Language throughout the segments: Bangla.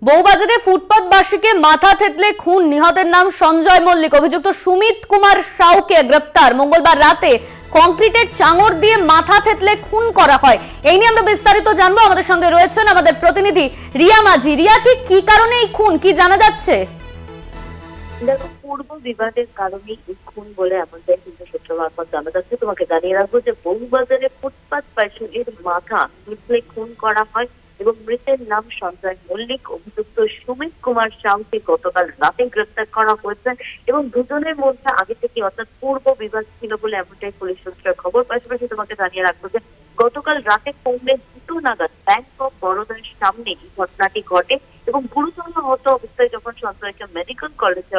বউবাজারে ফুটপাতবাসীকে মাথা থেতলে খুন, নিহতের নাম সঞ্জয় মল্লিক। অভিযুক্ত সুমিত কুমার সাউকে গ্রেপ্তার। মঙ্গলবার রাতে কংক্রিটের চাঙড় দিয়ে মাথা থেতলে খুন করা হয়। এই নিয়ে আমরা বিস্তারিত জানবো। আমাদের সঙ্গে রয়েছেন আমাদের প্রতিনিধি রিয়া মাঝি। রিয়া, ঠিক কি কারণে এই খুন, কি জানা যাচ্ছে? দেখো, পূর্ব বিবাদের কারণে এই খুন বলে এমনটাই কিন্তু সূত্র মারফত জানা যাচ্ছে। তোমাকে জানিয়ে রাখবো যে বউবাজারে ফুটপাতবাসীর মাথা থেতলে খুন করা হয় এবং মৃতের নাম সঞ্জয় মল্লিক। অভিযুক্ত সুমিত কুমার সাউকে গতকাল রাতে গ্রেপ্তার করা হয়েছে এবং দুজনের মধ্যে আগে থেকে অর্থাৎ পূর্ব বিবাদ ছিল বলে এমনটাই পুলিশ সূত্রের খবর। পাশাপাশি তোমাকে জানিয়ে রাখবো যে গতকাল রাতে পৌনে 2 নাগাদ ব্যাংক অফ বরোদার সামনে এই ঘটনাটি ঘটে এবং গুরুতর আহত অবস্থায় যখন সঞ্জয়কে মেডিকেল কলেজে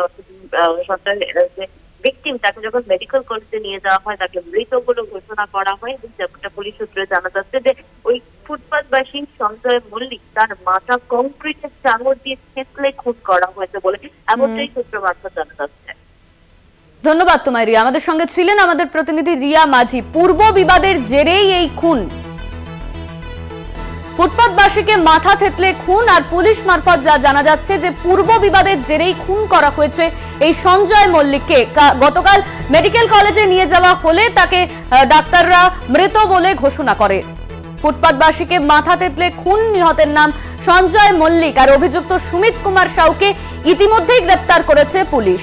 সঞ্জয়ের যে ভিকটিম তাকে যখন মেডিকেল কলেজে নিয়ে যাওয়া হয়, তাকে মৃত বলে ঘোষণা করা হয় এবং যেমনটা পুলিশ সূত্রে জানা যাচ্ছে যে ওই ফুটপাতবাসী সঞ্জয় মল্লিক তার মাথা কংক্রিটের চাঙড় দিয়ে থেতলে খুন করা হয়েছে বলে এমনটাই সূত্র মারফত জানা যাচ্ছে। ধন্যবাদ তোমায় রিয়া। আমাদের সঙ্গে ছিলেন আমাদের প্রতিনিধি রিয়া মাঝি। পূর্ব বিবাদের জেরেই এই খুন, ফুটপাতবাসীকে মাথা থেতলে খুন। আর পুলিশ মারফত যা জানা যাচ্ছে যে পূর্ব বিবাদের জেরেই খুন করা হয়েছে এই সঞ্জয় মল্লিককে। গতকাল মেডিকেল কলেজে নিয়ে যাওয়া হলে তাকে ডাক্তাররা মৃত বলে ঘোষণা করে। ফুটপাতবাসীকে মাথা থেতলে খুন, নিহতের নাম সঞ্জয় মল্লিক। আর অভিযুক্ত সুমিত কুমার সাউকে ইতিমধ্যেই গ্রেপ্তার করেছে পুলিশ।